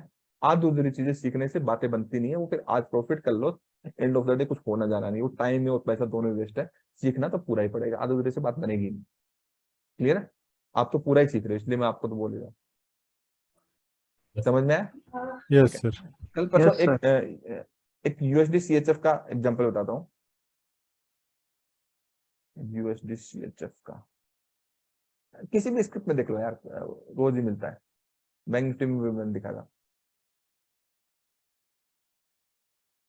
आधी अधूरी चीजें सीखने से बातें बनती नहीं है, वो फिर आज प्रॉफिट कर लो, एंड ऑफ द डे कुछ होना जाना नहीं, वो टाइम में और पैसा दोनों वेस्ट है। सीखना तो पूरा ही पड़ेगा, आधे अधूरे से बात बनेगी नहीं। क्लियर है? आप तो पूरा ही सीख रहे हो, इसलिए मैं आपको तो बोल रहा हूँ, समझ में आया? यस ठीक है। सर। कल परसों Yes, एक यूएसडी सीएचएफ का एग्जांपल बताता हूँ। यूएसडी सीएचएफ का किसी भी स्क्रिप्ट में देख लो यार, रोज ही मिलता है, बैंक निफ्टी में भी मैंने दिखागा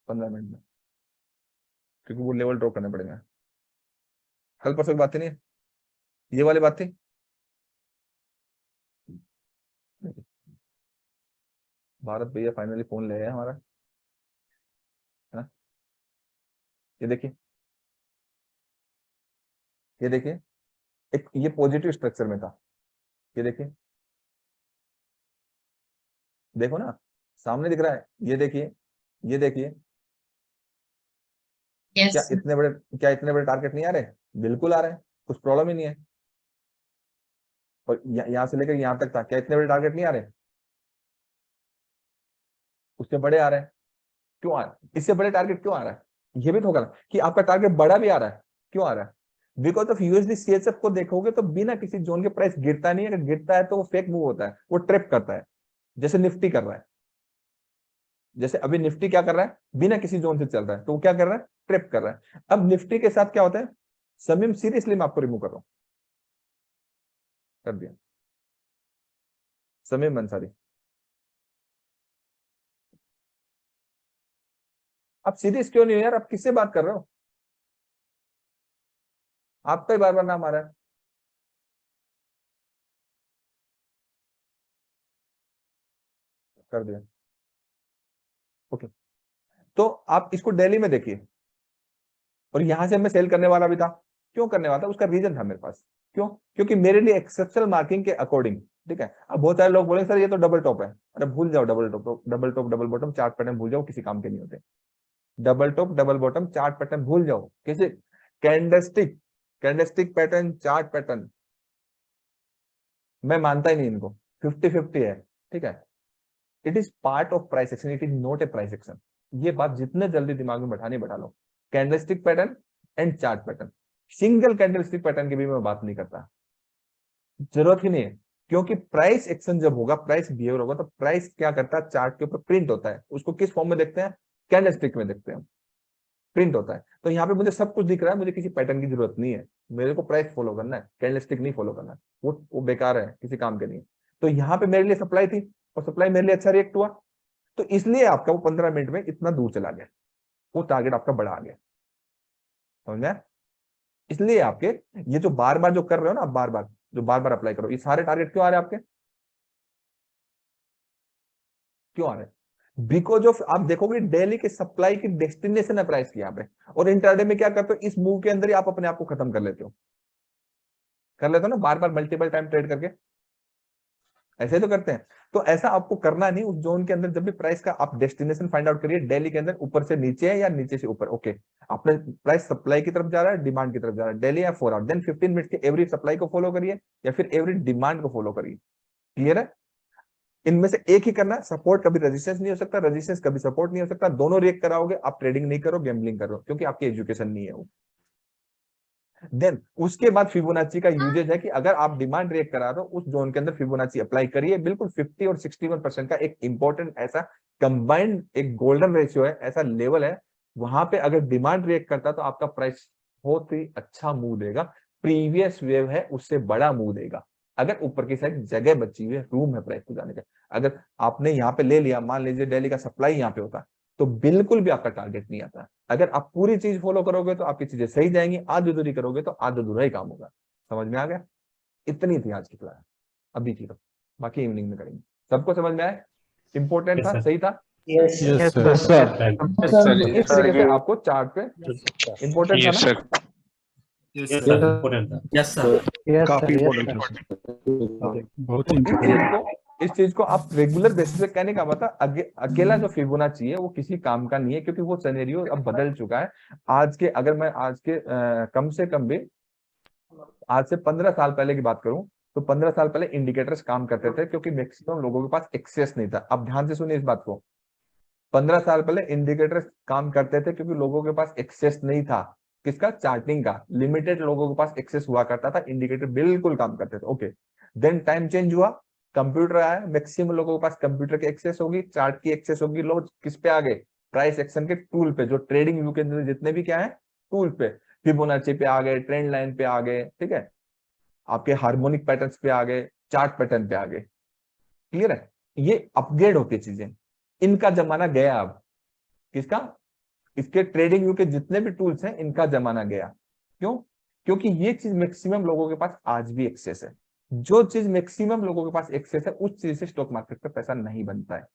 15 मिनट में, क्योंकि वो लेवल ड्रॉ करने पड़ेगा। कल परसों की बात नहीं है, ये वाली बात थी। भारत भैया फाइनली फोन ले आया हमारा, है ना? ये देखिए, ये देखिए, एक ये पॉजिटिव स्ट्रक्चर में था, ये देखिए, देखो ना, सामने दिख रहा है, ये देखिए, ये देखिए, Yes, क्या sir. इतने बड़े टारगेट नहीं आ रहे? बिल्कुल आ रहे हैं, कुछ प्रॉब्लम ही नहीं है। और यहाँ से लेकर यहाँ तक था, क्या इतने बड़े टारगेट नहीं आ रहे? उससे बड़े आ रहे हैं। क्यों आ रहा है? इससे बड़े टारगेट क्यों आ रहा है? ये भी तो होगा ना कि आपका टारगेट बड़ा भी आ रहा है, क्यों आ रहा है? बिकॉज ऑफ यूएसडी सीएचएफ को देखोगे तो बिना किसी जोन के प्राइस गिरता नहीं है, अगर गिरता है तो वो फेक मूव होता है, वो ट्रैप करता है, जैसे निफ्टी कर रहा है। जैसे अभी निफ्टी क्या कर रहा है, बिना किसी जोन से चल रहा है, तो वो क्या कर रहा है? ट्रैप कर रहा है। अब निफ्टी के साथ क्या होता है, समीम सीरियसली मैं आपको रिमूव कर रहा हूं, कर दिया। समीम अंसारी, आप सीरियस क्यों नहीं हो यार? आप किससे बात कर रहे हो? आपका ही बार बार नाम आ रहा है। कर दिया। ओके, तो आप इसको दिल्ली में देखिए, और यहां से मैं सेल करने वाला भी था। क्यों करने वाला था? उसका रीजन था मेरे पास। क्यों? क्योंकि मेरे लिए एक्सेप्शनल मार्किंग के अकॉर्डिंग, ठीक है। अब बहुत सारे लोग बोले सर ये तो डबल टॉप है। अरे भूल जाओ double top, double top double bottom chart pattern भूल जाओ, किसी काम के नहीं होते। Double top double bottom chart pattern भूल जाओ, किसी candlestick candlestick pattern chart pattern मैं मानता ही नहीं इनको। 50-50 है, ठीक है। It is part of price action, it is not a price action. ये बात जितने जल्दी दिमाग में बैठानी बैठा लो। Candlestick pattern and chart pattern, single candlestick pattern की भी मैं बात नहीं करता, जरूरत ही नहीं है। क्योंकि प्राइस एक्शन जब होगा, प्राइस बिहेवियर होगा, तो प्राइस क्या करता है? चार्ट के ऊपर प्रिंट होता है। उसको किस फॉर्म में देखते हैं? कैंडलस्टिक में देखते हैं, प्रिंट होता है। तो यहाँ पे मुझे सब कुछ दिख रहा है, मुझे किसी पैटर्न की जरूरत नहीं है। मेरे को प्राइस फॉलो करना है, कैंडलस्टिक नहीं फॉलो करना है। वो बेकार है, किसी काम के नहीं। तो यहाँ पे मेरे लिए सप्लाई थी, और सप्लाई मेरे लिए अच्छा रिएक्ट हुआ, तो इसलिए आपका वो 15 मिनट में इतना दूर चला गया, वो टारगेट आपका बड़ा आ गया। समझ में? इसलिए आपके ये जो बार बार जो कर रहे हो ना, आप बार बार जो बार बार अप्लाई करो, ये सारे टारगेट क्यों आ रहे हैं आपके? क्यों आ रहे हैं? बिकॉज ऑफ, आप देखोगे डेली के सप्लाई की डेस्टिनेशन है प्राइस की यहाँ पे, और इंटरडे में क्या करते हो? इस मूव के अंदर ही आप अपने आप को खत्म कर लेते हो ना, बार बार मल्टीपल टाइम ट्रेड करके, ऐसे तो करते हैं। तो ऐसा आपको करना नहीं। उस जोन के अंदर जब भी प्राइस का आप डेस्टिनेशन फाइंड आउट करिए, डेली के अंदर ऊपर से नीचे है या नीचे से ऊपर। ओके, आपने प्राइस सप्लाई की तरफ जा रहा है, डिमांड की तरफ जा रहा है, डेली या 4 आवर, देन 15 मिनट के एवरी सप्लाई को फॉलो करिए या फिर एवरी डिमांड को फॉलो करिए। क्लियर है? इनमें से एक ही करना है। सपोर्ट कभी रेजिस्टेंस नहीं हो सकता, रेजिस्टेंस कभी सपोर्ट नहीं हो सकता। दोनों रिएक्ट कराओगे, आप ट्रेडिंग नहीं करो, गैम्बलिंग करो, क्योंकि आपकी एजुकेशन नहीं है वो। देन उसके बाद फिबोनाची का यूजेज है कि अगर आप डिमांड रिएक्ट करा रहे हो, उस जोन के अंदर फिबोनाची अप्लाई करिए। बिल्कुल 50 और 61% का एक इंपॉर्टेंट ऐसा कंबाइंड एक गोल्डन रेशियो है, ऐसा लेवल है, वहां पे अगर डिमांड रिएक्ट करता तो आपका प्राइस बहुत ही अच्छा मूव देगा। प्रीवियस वेव है उससे बड़ा मूव देगा, अगर ऊपर की साइड जगह बची हुई है, रूम है प्राइस को जाने का। अगर आपने यहाँ पे ले लिया, मान लीजिए डेली का सप्लाई यहाँ पे होता, तो बिल्कुल भी आपका टारगेट नहीं आता। अगर आप पूरी चीज फॉलो करोगे तो आपकी चीजें सही जाएंगी, आधी अधूरी करोगे तो आधा अधूरा ही काम होगा। समझ में आ गया? इतनी थी आज की क्लास, अभी की, तो बाकी इवनिंग में करेंगे। सबको समझ में आया? इंपॉर्टेंट Yes, था, sir. सही था? Yes, sir. इस तरीके से आपको चार्ट पे इंपॉर्टेंट था ना? Yes, sir. Important था। यस सर काफी इम्पोर्टेंट है। बहुत ही इस चीज important। को इस चीज को आप रेगुलर बेसिस पे कहने का मतलब, अकेला जो फिबोनाची है वो किसी काम का नहीं है, क्योंकि वो सिनेरियो अब बदल चुका है। आज के, अगर मैं आज के कम से कम भी आज से 15 साल पहले की बात करूं, तो 15 साल पहले इंडिकेटर्स काम करते थे, क्योंकि मैक्सिमम लोगों के पास एक्सेस नहीं था। अब ध्यान से सुनिए इस बात को, 15 साल पहले इंडिकेटर्स काम करते थे क्योंकि लोगों के पास एक्सेस नहीं था। किसका? चार्टिंग का। लिमिटेड लोगों के पास एक्सेस हुआ करता था, इंडिकेटर बिल्कुल काम करते थे। ओके, देन टाइम चेंज हुआ, कंप्यूटर आया, मैक्सिमम लोगों के पास कंप्यूटर की एक्सेस होगी, चार्ट की एक्सेस होगी। लोग किस पे आ गए? प्राइस एक्शन के टूल पे, जो ट्रेडिंग व्यू के अंदर जितने भी क्या है टूल पे, फिबोनाची पे आ गए, ट्रेंड लाइन पे आ गए, ठीक है, आपके हार्मोनिक पैटर्न्स पे आ गए, चार्ट पैटर्न पे आ गए। क्लियर है? ये अपग्रेड होती चीजें, इनका जमाना गया अब। किसका? इसके ट्रेडिंग व्यू के जितने भी टूल्स हैं, इनका जमाना गया। क्यों? क्योंकि ये चीज मैक्सिमम लोगों के पास आज भी एक्सेस है। जो चीज मैक्सिमम लोगों के पास एक्सेस है, उस चीज से स्टॉक मार्केट पे पैसा नहीं बनता है,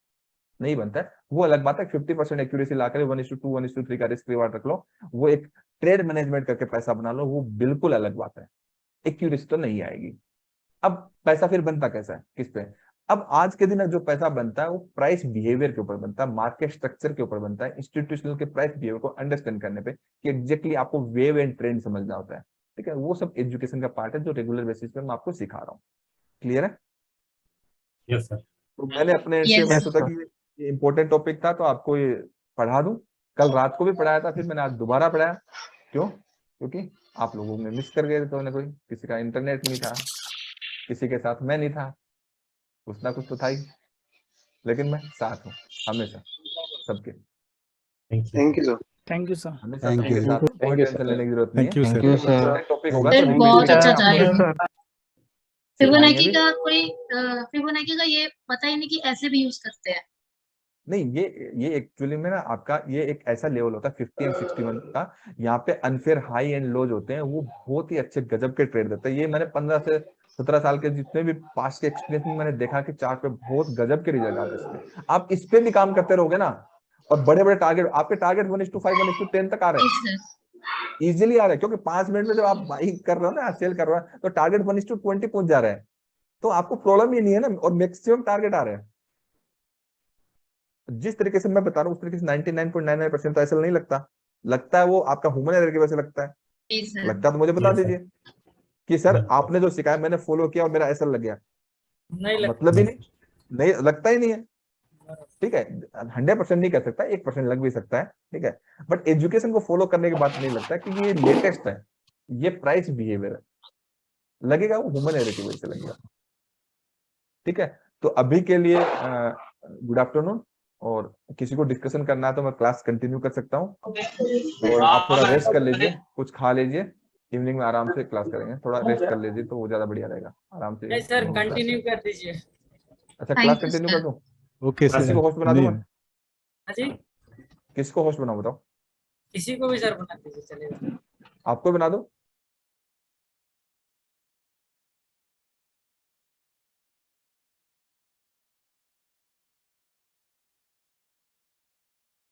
नहीं बनता है। वो अलग बात है, 50% एक्यूरेसी लाकर 1:2 1:3 का रिस्क रिवार्ड रख लो, वो एक ट्रेड मैनेजमेंट करके पैसा बना लो, वो बिल्कुल अलग बात है। एक्यूरेसी तो नहीं आएगी। अब पैसा फिर बनता कैसा है? किस पे? अब आज के दिन जो पैसा बनता है वो प्राइस बिहेवियर के ऊपर बनता है, मार्केट स्ट्रक्चर के ऊपर बनता है, इंस्टीट्यूशनल के प्राइस बिहेवियर को अंडरस्टैंड करने पे, कि एग्जैक्टली आपको वेव एंड ट्रेंड समझना होता है। ठीक है, वो सब एजुकेशन का पार्ट है जो रेगुलर बेसिस पे मैं आपको सिखा रहा हूँ। क्लियर है? Yes, sir. तो मैंने अपने एंड से, Yes, मैं सोचा कि ये इंपॉर्टेंट टॉपिक था तो आपको ये पढ़ा दूं। कल रात को भी पढ़ाया था, फिर मैंने आज दोबारा पढ़ाया। क्यों? क्योंकि आप लोगों ने मिस कर गए थे, कोई ना कोई, किसी का इंटरनेट नहीं था, किसी के साथ मैं नहीं था, कुछ ना कुछ तो था ही, लेकिन मैं साथ हूँ हमेशा सबके। Thank you. Thank you sir. Thank you sir. हमेशा Thank सबके you. साथ, कोई टेंशन लेने की जरूरत नहीं Thank you, है। sir. इंपॉर्टेंट टॉपिक होगा सर तो बहुत repeat अच्छा करेंगे। था ये। फिबोनाची भी? का कोई फिबोनाची का ये पता ही नहीं कि ऐसे भी यूज करते हैं। नहीं, ये एक्चुअली में ना आपका ये एक ऐसा लेवल होता है 50 एंड 61 का। यहाँ पे अनफेयर हाई एंड लो जो होते हैं वो बहुत ही अच्छे गजब के ट्रेड देते हैं। ये मैंने 15 से 17 साल के जितने भी पास्ट के एक्सपीरियंस में मैंने देखा कि चार्ट पे बहुत गजब के रिजल्ट आते हैं इसमें। आप इस पे भी काम करते रहोगे ना, और बड़े बड़े टारगेट, आपके टारगेट 1:5 1:10 तक आ रहे हैं, यस सर। इजीली आ रहे हैं, क्योंकि 5 मिनट में जब आप बाई कर रहे हो ना, सेल कर रहे हो, तो टारगेट 1:20 पहुंच जा रहे हैं, तो आपको प्रॉब्लम ही नहीं है ना, और मैक्सिमम टारगेट आ रहे हैं। जिस तरीके से मैं बता रहा हूँ उस तरीके से 99.99% तो ऐसा नहीं लगता है वो आपका ह्यूमन एरर की वजह से लगता है। Yes sir. लगता है तो मुझे बता Yes, sir. दीजिए कि सर Yes, sir. आपने जो सिखाया मैंने फॉलो किया और मेरा ऐसा लग गया, नहीं मतलब ही नहीं लगता ही नहीं है। ठीक है, 100% नहीं कर सकता, 1% लग भी सकता है, ठीक है, बट एजुकेशन को फॉलो करने के बाद नहीं लगता, क्योंकि ये लेटेस्ट है, ये प्राइस बिहेवियर है, लगेगा वो ह्यूमन एरर की वजह से लगेगा। ठीक है, तो अभी के लिए गुड आफ्टरनून, और किसी को डिस्कशन करना है तो मैं क्लास कंटिन्यू कर सकता हूँ, और आप थोड़ा रेस्ट कर लीजिए, कुछ खा लीजिए, इवनिंग में आराम से क्लास करेंगे, थोड़ा रेस्ट कर लीजिए तो वो ज्यादा बढ़िया रहेगा, आराम से। नहीं सर, कंटिन्यू कर दीजिए। अच्छा, Thank class you, continue sir. कर दूं? ओके किसी सर। को होस्ट बना दूं मैं? हाँ जी, किसको होस्ट बनाऊं बताओ? किसी को भी सर बना दीजिए, चलेगा। आपको बना दूं?